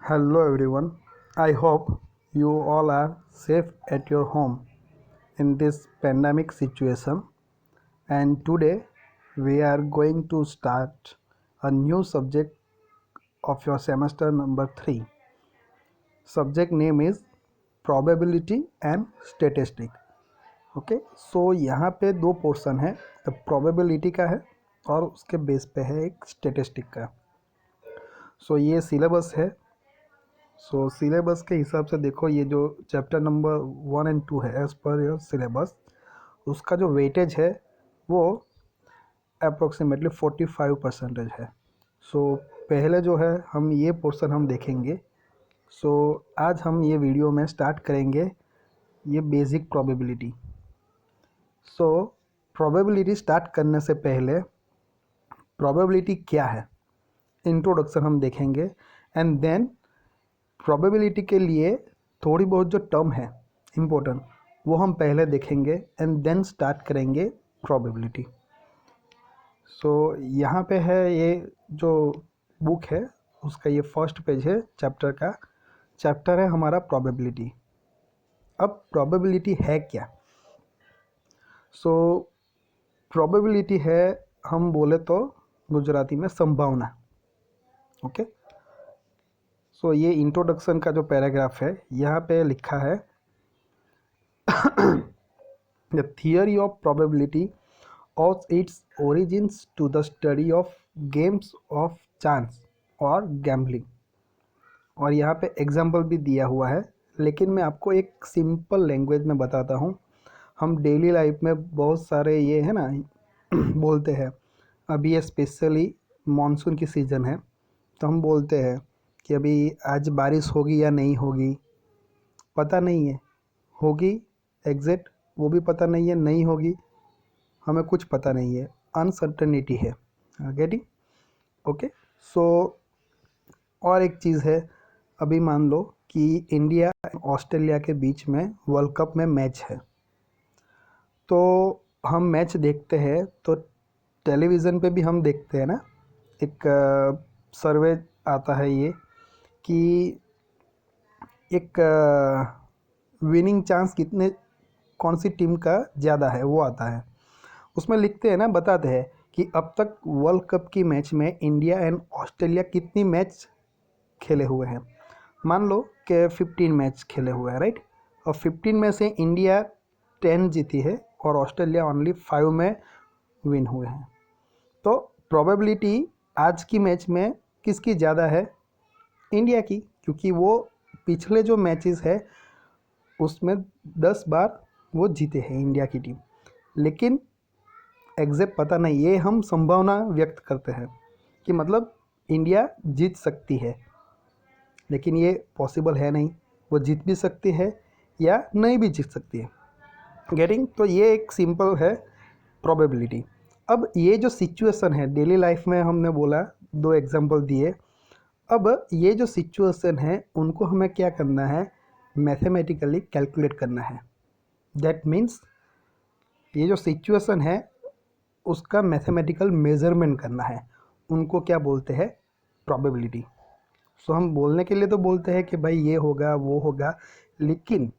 Hello everyone. I hope you all are safe at your home in this pandemic situation. And today we are going to start a new subject of your semester number 3. Subject name is probability and statistic. Okay so यहाँ पे दो portion है, probability का है और उसके base पे है एक स्टेटिस्टिक का। सो ये सिलेबस है। सिलेबस के हिसाब से देखो, ये जो चैप्टर नंबर 1 एंड 2 है एज पर योर सिलेबस, उसका जो वेटेज है वो अप्रोक्सीमेटली 45% है। पहले जो है हम ये पोर्शन हम देखेंगे। आज हम ये वीडियो में स्टार्ट करेंगे ये बेसिक प्रोबेबिलिटी। प्रोबेबिलिटी स्टार्ट करने से पहले प्रोबेबिलिटी क्या है, इंट्रोडक्शन हम देखेंगे, एंड देन प्रोबेबिलिटी के लिए थोड़ी बहुत जो टर्म है इम्पोर्टेंट वो हम पहले देखेंगे एंड देन स्टार्ट करेंगे प्रोबेबिलिटी। यहाँ पे है ये जो बुक है उसका ये फर्स्ट पेज है चैप्टर का। चैप्टर है हमारा प्रोबेबिलिटी। अब प्रोबेबिलिटी है क्या? प्रोबेबिलिटी है, हम बोले तो गुजराती में संभावना। ओके ये इंट्रोडक्शन का जो पैराग्राफ है यहाँ पे लिखा है the theory of probability owes its origins to the study of games of chance और गैम्बलिंग। और यहाँ पे एग्जाम्पल भी दिया हुआ है, लेकिन मैं आपको एक सिंपल लैंग्वेज में बताता हूँ। हम डेली लाइफ में बहुत सारे ये है ना बोलते हैं। अभी स्पेशली मानसून की सीज़न है तो हम बोलते हैं कि अभी आज बारिश होगी या नहीं होगी, पता नहीं है। होगी एग्जैक्ट वो भी पता नहीं है, नहीं होगी हमें कुछ पता नहीं है, अनसर्टनिटी है। गेटिंग? ओके और एक चीज़ है, अभी मान लो कि इंडिया ऑस्ट्रेलिया के बीच में वर्ल्ड कप में मैच है, तो हम मैच देखते हैं तो टेलीविज़न पे भी हम देखते हैं ना, एक सर्वे आता है ये कि एक विनिंग चांस कितने कौन सी टीम का ज़्यादा है वो आता है। उसमें लिखते हैं ना, बताते हैं कि अब तक वर्ल्ड कप की मैच में इंडिया एंड ऑस्ट्रेलिया कितनी मैच खेले हुए हैं। मान लो कि 15 मैच खेले हुए हैं, राइट। और 15 में से इंडिया 10 जीती है और ऑस्ट्रेलिया ओनली 5 में विन हुए हैं। तो प्रोबेबिलिटी आज की मैच में किसकी ज़्यादा है? इंडिया की, क्योंकि वो पिछले जो मैचेस है उसमें 10 बार वो जीते हैं इंडिया की टीम। लेकिन एग्जैक्ट पता नहीं, ये हम संभावना व्यक्त करते हैं कि मतलब इंडिया जीत सकती है, लेकिन ये पॉसिबल है नहीं। वो जीत भी सकती है या नहीं भी जीत सकती है। गेटिंग? तो ये एक सिंपल है प्रोबेबिलिटी। अब ये जो सिचुएशन है डेली लाइफ में, हमने बोला 2 एग्जांपल दिए। अब ये जो सिचुएशन है उनको हमें क्या करना है? मैथमेटिकली कैलकुलेट करना है। दैट मीन्स ये जो सिचुएशन है उसका मैथमेटिकल मेजरमेंट करना है। उनको क्या बोलते हैं? प्रोबेबिलिटी। हम बोलने के लिए तो बोलते हैं कि भाई ये होगा वो होगा, लेकिन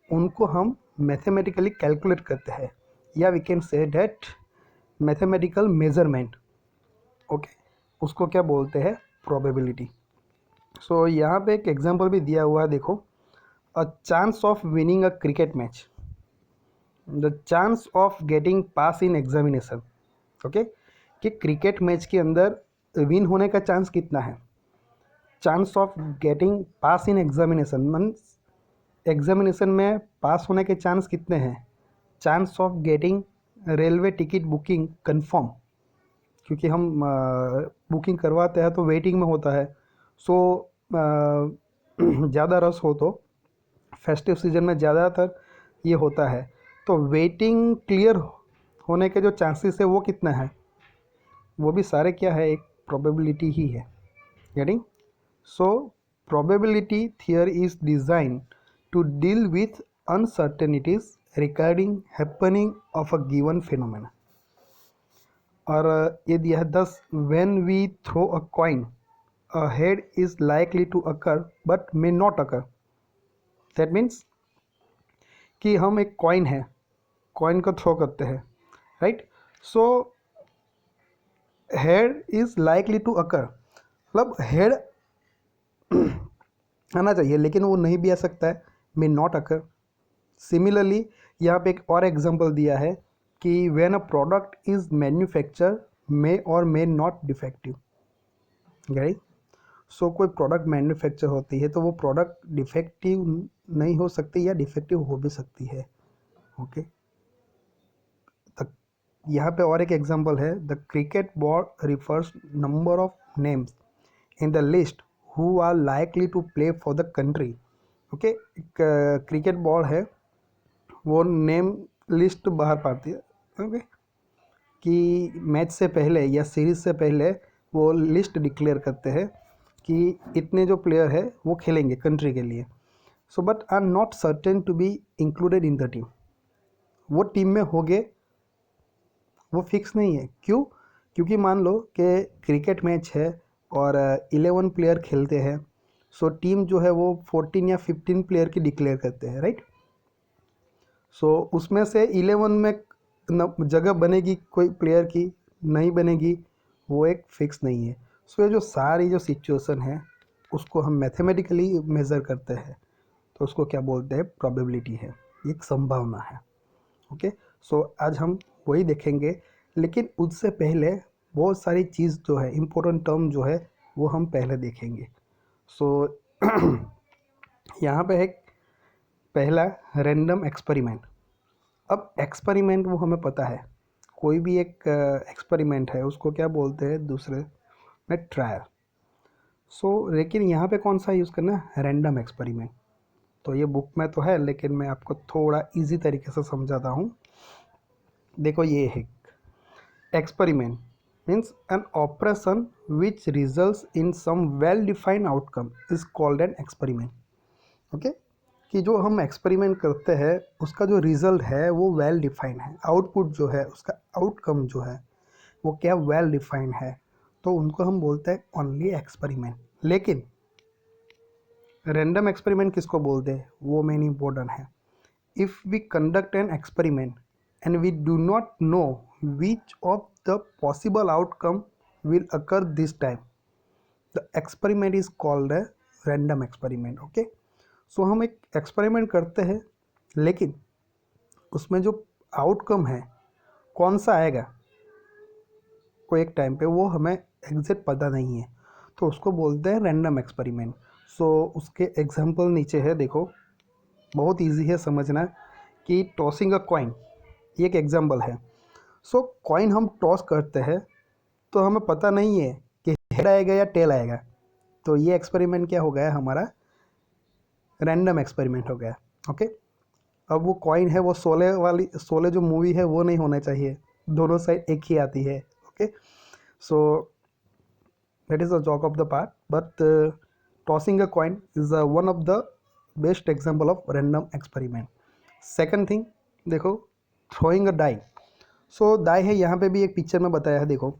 उनको हम मैथमेटिकली कैलकुलेट करते हैं, या we can say that mathematical measurement. Okay उसको क्या बोलते हैं? प्रोबेबिलिटी। यहाँ पे एक एग्जांपल भी दिया हुआ है, देखो। A chance of winning a cricket match, the chance of getting pass in examination. Okay कि क्रिकेट मैच के अंदर विन होने का चांस कितना है? Chance of getting pass in examination means examination में पास होने के चांस कितने हैं? Chance of getting railway ticket booking confirm, क्योंकि हम बुकिंग करवाते हैं तो वेटिंग में होता है। ज़्यादा रस हो तो फेस्टिव सीजन में ज़्यादातर ये होता है, तो वेटिंग क्लियर होने के जो चांसेस है वो कितना है? वो भी सारे क्या है? एक प्रोबेबिलिटी ही है। Getting? Probability theory is design to deal with uncertainties regarding happening of a given phenomena. और ये दिया है 10 when we throw a coin a head is likely to occur but may not occur. That means कि हम एक coin है, coin को throw करते हैं, right? So head is likely to occur, मतलब हेड आना चाहिए लेकिन वो नहीं भी आ सकता है, मे नॉट अकर. सिमिलरली यहाँ पे एक और एग्जांपल दिया है कि when a product is manufacture may और may not defective, right? So कोई प्रोडक्ट मैन्युफैक्चर होती है तो वो प्रोडक्ट डिफेक्टिव नहीं हो सकती या डिफेक्टिव हो भी सकती है. ओके, यहाँ पे और एक एग्जांपल है, the cricket board refers number of names in the list who are likely to play for the country. Okay, cricket board है वो नेम लिस्ट बाहर पाती है, ओके, कि मैच से पहले या सीरीज से पहले वो लिस्ट डिक्लेयर करते हैं कि इतने जो प्लेयर है वो खेलेंगे कंट्री के लिए. So but are not certain to be included in the team. वो टीम में होंगे वो फिक्स नहीं है. क्यों? क्योंकि मान लो कि क्रिकेट मैच है और 11 प्लेयर खेलते हैं, सो टीम जो है वो 14 या 15 प्लेयर की डिक्लेयर करते हैं, राइट? सो उसमें से 11 में जगह बनेगी कोई प्लेयर की, नहीं बनेगी, वो एक फिक्स नहीं है. सो ये जो सारी जो सिचुएशन है उसको हम मैथमेटिकली मेज़र करते हैं, तो उसको क्या बोलते हैं? प्रोबेबिलिटी है, एक संभावना है. ओके, सो आज हम वही देखेंगे, लेकिन उससे पहले बहुत सारी चीज़ जो है, इम्पोर्टेंट टर्म जो है वो हम पहले देखेंगे. सो यहाँ पे है पहला रैंडम एक्सपेरिमेंट. अब एक्सपेरिमेंट वो हमें पता है, कोई भी एक एक्सपेरिमेंट है उसको क्या बोलते हैं दूसरे में? ट्रायल. सो लेकिन यहाँ पे कौन सा यूज़ करना है? Random experiment. तो ये बुक में तो है लेकिन मैं आपको थोड़ा इजी तरीके से समझाता हूँ. देखो, ये है experiment means an operation which results in some well defined outcome is called an experiment. Okay, कि जो हम एक्सपेरिमेंट करते हैं उसका जो रिजल्ट है वो वेल डिफाइंड है, आउटपुट जो है उसका आउटकम जो है वो क्या वेल डिफाइंड है, तो उनको हम बोलते हैं ओनली एक्सपेरिमेंट. लेकिन रैंडम एक्सपेरिमेंट किसको बोलते हैं वो मेन इम्पोर्टेंट है. If we conduct an experiment and we do not know which of the possible outcome will occur this time, the experiment is called a random experiment. Okay, so हम एक experiment करते हैं लेकिन उसमें जो outcome है कौन सा आएगा कोई एक टाइम पे वो हमें एग्जैक्ट पता नहीं है, तो उसको बोलते हैं रैंडम एक्सपेरिमेंट. सो उसके एग्जांपल नीचे है, देखो बहुत इजी है समझना, कि टॉसिंग अ कॉइन ये एक एग्जांपल है. सो कॉइन हम टॉस करते हैं तो हमें पता नहीं है कि हेड आएगा या टेल आएगा, तो ये एक्सपेरिमेंट क्या हो गया? हमारा रैंडम एक्सपेरिमेंट हो गया. ओके, अब वो कॉइन है वो 16 जो मूवी है वो नहीं होना चाहिए, दोनों साइड एक ही आती है. Okay, so that is the joke of the part, but tossing a coin is one of the best example of random experiment. Second thing देखो, throwing a die. So die है, यहाँ पे भी एक पिक्चर में बताया है, देखो.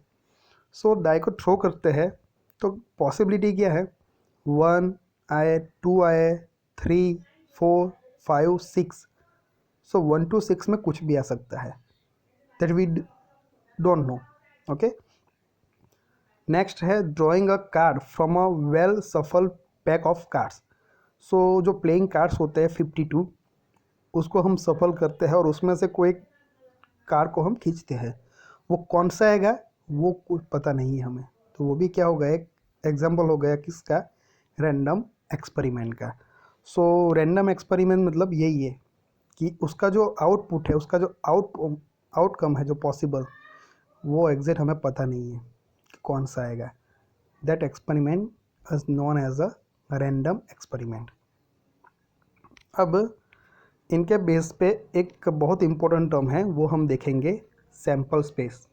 सो डाई को थ्रो करते हैं तो पॉसिबिलिटी क्या है? 1 आए, 2 आए, 3, 4, 5, 6. सो 1 to 6 में कुछ भी आ सकता है, that we don't know. Okay, next है drawing a card from a well shuffled pack of cards. So जो प्लेइंग कार्ड्स होते हैं 52, उसको हम सफल करते हैं और उसमें से कोई कार्ड को हम खींचते हैं, वो कौन सा आएगा वो कुछ पता नहीं है हमें, तो वो भी क्या हो गया? एक एग्जांपल हो गया किसका? रैंडम एक्सपेरिमेंट का. सो रैंडम एक्सपेरिमेंट मतलब यही है कि उसका जो आउटपुट है, उसका जो आउटकम है जो पॉसिबल, वो एग्जैक्ट हमें पता नहीं है कि कौन सा आएगा. That experiment is known as a random experiment. अब इनके बेस पे एक बहुत इम्पोर्टेंट टर्म है वो हम देखेंगे, सैम्पल स्पेस.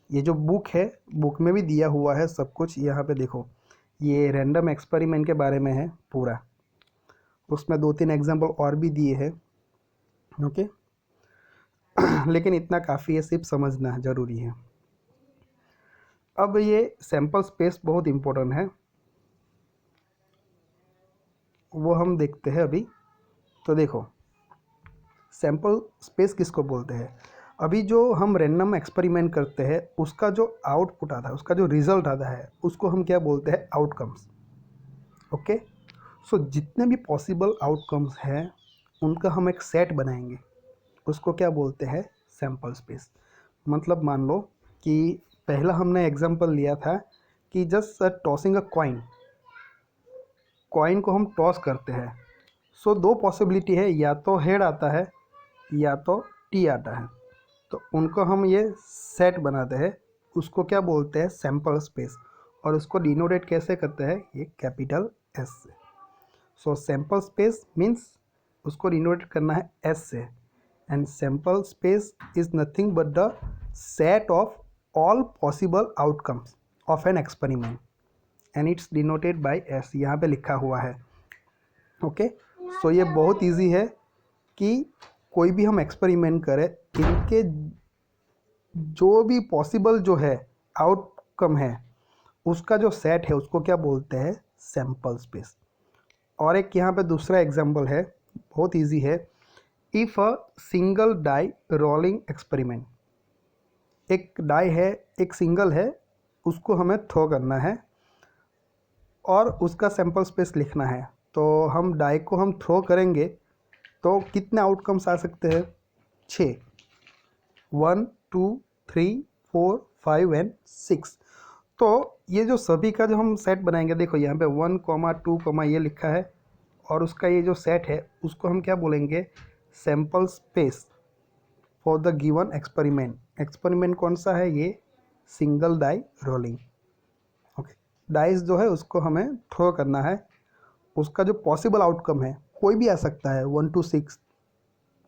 ये जो बुक है, बुक में भी दिया हुआ है सब कुछ. यहाँ पे देखो, ये रैंडम एक्सपेरिमेंट के बारे में है पूरा, उसमें 2-3 एग्जांपल और भी दिए हैं. ओके, लेकिन इतना काफ़ी है, सिर्फ समझना ज़रूरी है. अब ये सैंपल स्पेस बहुत इम्पोर्टेंट है, वो हम देखते हैं अभी। तो देखो, सैंपल स्पेस किसको बोलते हैं? अभी जो हम रैंडम एक्सपेरिमेंट करते हैं उसका जो आउटपुट आता है, उसका जो रिजल्ट आता है, उसको हम क्या बोलते हैं? आउटकम्स। ओके, सो जितने भी पॉसिबल आउटकम्स हैं उनका हम एक सेट बनाएंगे, उसको क्या बोलते हैं? Sample space. मतलब मान लो कि पहला हमने एग्जांपल लिया था कि just tossing a coin, coin को हम टॉस करते हैं। सो दो पॉसिबिलिटी है, या तो हेड आता है या तो टी आता है। तो उनको हम ये सेट बनाते हैं, उसको क्या बोलते हैं? Sample space. और उसको डिनोटेट कैसे करते हैं? ये कैपिटल एस से। सो सैंपल स्पेस मीन्स उसको डिनोटेट करना है एस से, and sample space is nothing but the set of all possible outcomes of an experiment, and it's denoted by S, यहाँ पे लिखा हुआ है। ओके, सो ये बहुत इजी है कि कोई भी हम एक्सपेरिमेंट करें, इनके जो भी पॉसिबल जो है आउटकम है, उसका जो सेट है उसको क्या बोलते हैं? Sample space. और एक यहाँ पे दूसरा एग्जांपल है, बहुत इजी है। If a single die rolling experiment, एक डाई है, एक सिंगल है, उसको हमें थ्रो करना है और उसका सैंपल स्पेस लिखना है। तो हम डाई को हम थ्रो करेंगे तो कितने आउटकम्स आ सकते हैं? 6, 1 2 3 4 5 एंड 6। तो ये जो सभी का जो हम सेट बनाएंगे, देखो यहाँ पे 1 2 ये लिखा है, और उसका ये जो सेट है उसको हम क्या बोलेंगे? Sample space for the given experiment. Experiment कौन सा है? ये single die rolling. Okay, dice जो है उसको हमें थ्रो करना है, उसका जो पॉसिबल आउटकम है कोई भी आ सकता है, 1 to 6।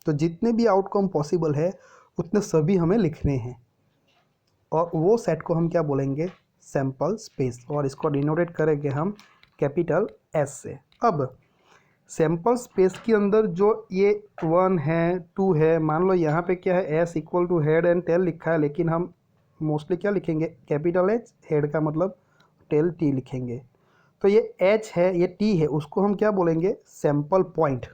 तो जितने भी आउटकम पॉसिबल है उतने सभी हमें लिखने हैं, और वो सेट को हम क्या बोलेंगे? Sample space. और इसको डिनोटेट करेंगे हम कैपिटल एस से। अब सैंपल स्पेस के अंदर जो ये 1 है 2 है, मान लो यहाँ पे क्या है? S equal to head and tail लिखा है, लेकिन हम मोस्टली क्या लिखेंगे? कैपिटल एच, हेड का मतलब टेल टी लिखेंगे। तो ये एच है, ये टी है, उसको हम क्या बोलेंगे? Sample point.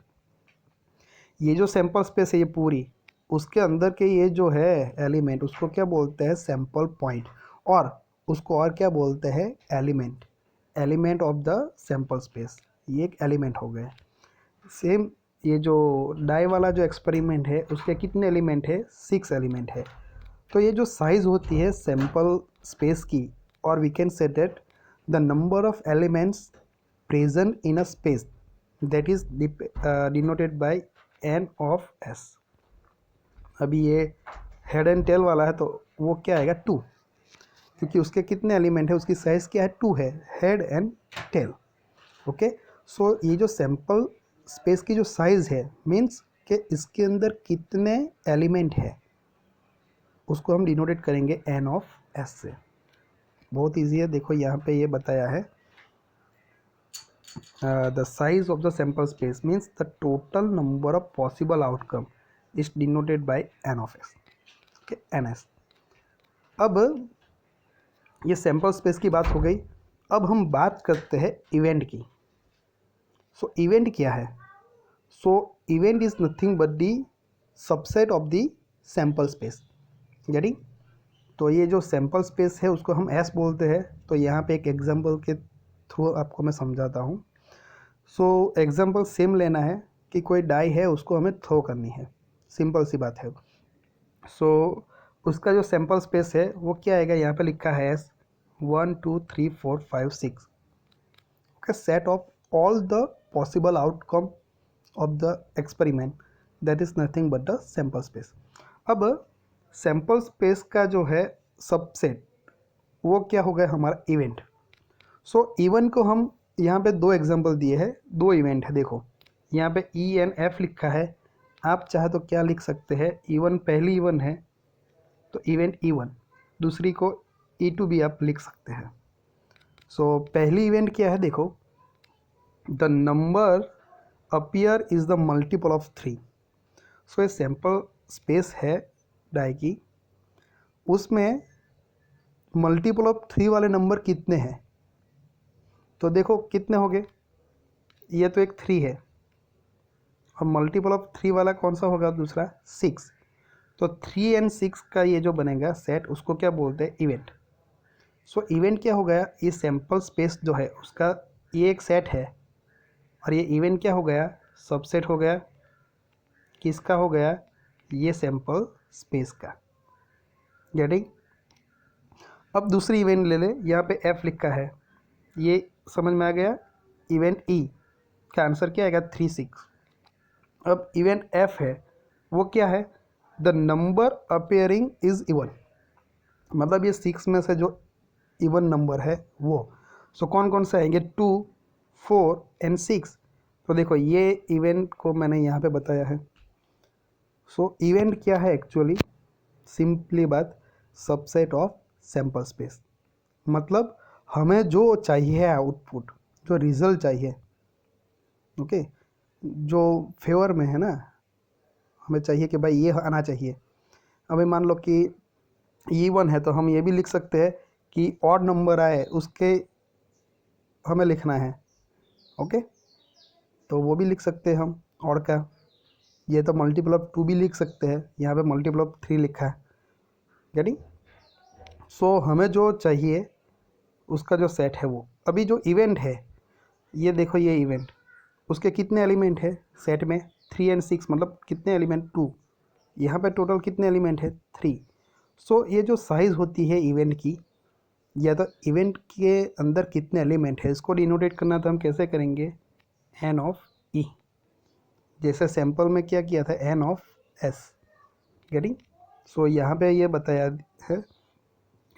ये जो सैंपल स्पेस है ये पूरी, उसके अंदर के ये जो है एलिमेंट, उसको क्या बोलते हैं? Sample point. और उसको और क्या बोलते हैं? Element. Element of the sample space, ये एक एलिमेंट हो गए। सेम ये जो डाई वाला जो एक्सपेरिमेंट है उसके कितने एलिमेंट है? 6 एलिमेंट है। तो ये जो साइज होती है सैंपल स्पेस की, और we can say that the number of elements present in a space that is denoted by N of S. अभी ये हेड एंड टेल वाला है तो वो क्या आएगा? 2, क्योंकि उसके कितने एलिमेंट है, उसकी साइज क्या है? 2 है, हेड एंड टेल। ओके, सो ये जो सैंपल स्पेस की जो साइज है मीन्स कि इसके अंदर कितने एलिमेंट है, उसको हम डिनोटेट करेंगे एन ऑफ एस से। बहुत इजी है, देखो यहाँ पे ये बताया है, the size of the sample space means the total number of possible outcome is denoted by N of S. Okay, N S. अब ये सैंपल स्पेस की बात हो गई, अब हम बात करते हैं इवेंट की। सो इवेंट क्या है? सो event is nothing but the subset of the sample space. Getting? तो ये जो सैंपल स्पेस है उसको हम एस बोलते हैं। तो यहाँ पे एक एग्जांपल के थ्रू आपको मैं समझाता हूँ। सो एग्जांपल सेम लेना है कि कोई डाई है, उसको हमें थ्रो करनी है, सिंपल सी बात है। सो उसका जो सैंपल स्पेस है वो क्या आएगा? यहाँ पे लिखा है S 1 2 3 4 5 6। Okay, set of all the possible outcome of the experiment that is nothing but the sample space. अब सैंपल स्पेस का जो है सबसेट, वो क्या हो गया? हमारा इवेंट। सो इवेंट को हम यहाँ पे दो एग्जांपल दिए हैं, दो इवेंट है। देखो यहाँ पे ई एन एफ लिखा है, आप चाहे तो क्या लिख सकते हैं? इवन पहली इवन है तो इवेंट ई1, दूसरी को ई2 भी आप लिख सकते हैं। सो पहली इवेंट क्या है? देखो, the number appear is the multiple of 3। सो ये सैंपल स्पेस है डाई की, उसमें मल्टीपल ऑफ 3 वाले नंबर कितने हैं, तो देखो कितने हो गए, ये तो एक 3 है और मल्टीपल ऑफ 3 वाला कौन सा होगा दूसरा 6। तो 3 एंड 6 का ये जो बनेगा सेट उसको क्या बोलते हैं इवेंट। सो इवेंट क्या हो गया, ये सैम्पल स्पेस जो है उसका ये एक सेट है और ये इवेंट क्या हो गया सबसेट हो गया, किसका हो गया, ये सैम्पल स्पेस का। गेटिंग। अब दूसरी इवेंट ले ले, यहाँ पे एफ लिखा है, ये समझ में आ गया। इवेंट ई का आंसर क्या आएगा 3 6। अब इवेंट एफ है वो क्या है, the number appearing is even, मतलब ये 6 में से जो इवन नंबर है वो। सो कौन कौन से आएंगे 2 4 एंड 6। तो देखो ये इवेंट को मैंने यहाँ पे बताया है। सो इवेंट क्या है एक्चुअली, सिंपली बात सबसेट ऑफ सैम्पल स्पेस, मतलब हमें जो चाहिए आउटपुट, जो रिजल्ट चाहिए, ओके, जो फेवर में है ना, हमें चाहिए कि भाई ये आना चाहिए। अभी मान लो कि E1 है तो हम ये भी लिख सकते हैं कि ऑड नंबर आए उसके हमें लिखना है, ओके, तो वो भी लिख सकते हैं हम ऑड का। ये तो मल्टीपल ऑफ 2 भी लिख सकते हैं, यहाँ पे मल्टीपल ऑफ 3 लिखा है। गेटिंग। सो हमें जो चाहिए उसका जो सेट है वो, अभी जो इवेंट है ये देखो, ये इवेंट उसके कितने एलिमेंट है सेट में 3 एंड 6, मतलब कितने एलिमेंट 2, यहाँ पे टोटल कितने एलिमेंट है 3। सो ये जो साइज़ होती है इवेंट की, या तो इवेंट के अंदर कितने एलिमेंट है इसको डिनोटेट करना तो हम कैसे करेंगे, एन ऑफ ई, जैसे सैम्पल में क्या किया था n of S. Getting. So यहाँ पे ये बताया है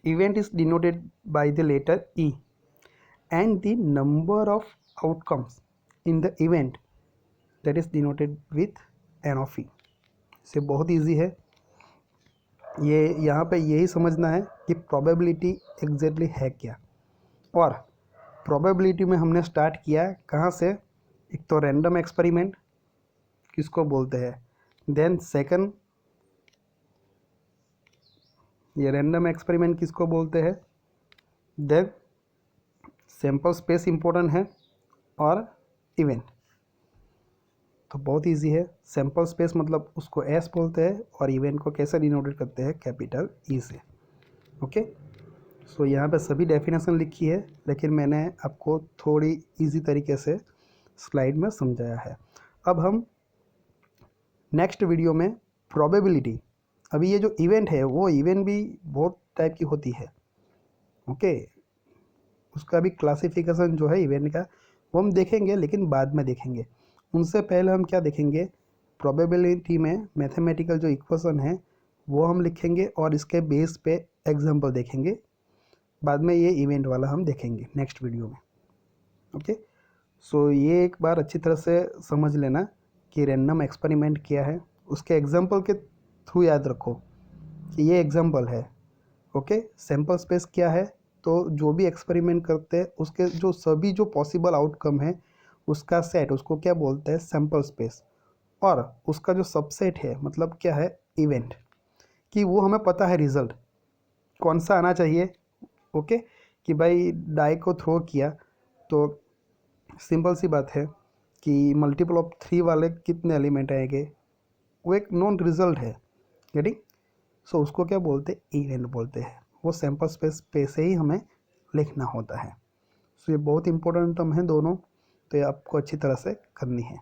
event is denoted by the letter E and the number of outcomes in the event that is denoted with n of E. से बहुत इजी है ये, यहाँ पे यही समझना है कि प्रोबेबिलिटी एग्जैक्टली है क्या। और प्रोबेबिलिटी में हमने स्टार्ट किया कहाँ से, एक तो रैंडम एक्सपेरिमेंट किसको बोलते हैं, देन सेकंड ये रैंडम एक्सपेरिमेंट किसको बोलते हैं, देन सैम्पल स्पेस इम्पोर्टेंट है और इवेंट। तो बहुत इजी है, सैम्पल स्पेस मतलब उसको एस बोलते हैं और इवेंट को कैसे डिनोटेट करते हैं कैपिटल ई से। ओके। सो यहाँ पे सभी डेफिनेशन लिखी है लेकिन मैंने आपको थोड़ी इजी तरीके से स्लाइड में समझाया है। अब हम नेक्स्ट वीडियो में प्रोबेबिलिटी, अभी ये जो इवेंट है वो इवेंट भी बहुत टाइप की होती है, ओके, उसका भी क्लासिफिकेशन जो है इवेंट का वो हम देखेंगे लेकिन बाद में देखेंगे। उनसे पहले हम क्या देखेंगे, प्रोबेबिलिटी में मैथमेटिकल जो इक्वेशन है वो हम लिखेंगे और इसके बेस पे एग्जांपल देखेंगे। बाद में ये इवेंट वाला हम देखेंगे नेक्स्ट वीडियो में। ओके। सो ये एक बार अच्छी तरह से समझ लेना कि रैंडम एक्सपेरिमेंट क्या है, उसके एग्जांपल के थ्रू याद रखो कि ये एग्जांपल है। ओके। सैम्पल स्पेस क्या है, तो जो भी एक्सपेरिमेंट करते हैं उसके जो सभी जो पॉसिबल आउटकम है उसका सेट, उसको क्या बोलते हैं सैम्पल स्पेस। और उसका जो सबसेट है मतलब क्या है इवेंट, कि वो हमें पता है रिजल्ट कौन सा आना चाहिए। ओके। कि भाई डाई को थ्रो किया तो सिंपल सी बात है कि मल्टीपल ऑफ 3 वाले कितने एलिमेंट आएंगे, वो एक नॉन रिजल्ट है। गेटिंग। सो उसको क्या बोलते हैं इवेंट बोलते हैं, वो सैम्पल स्पेस पे से ही हमें लिखना होता है। सो ये बहुत इंपॉर्टेंट टर्म है दोनों, तो ये आपको अच्छी तरह से करनी है।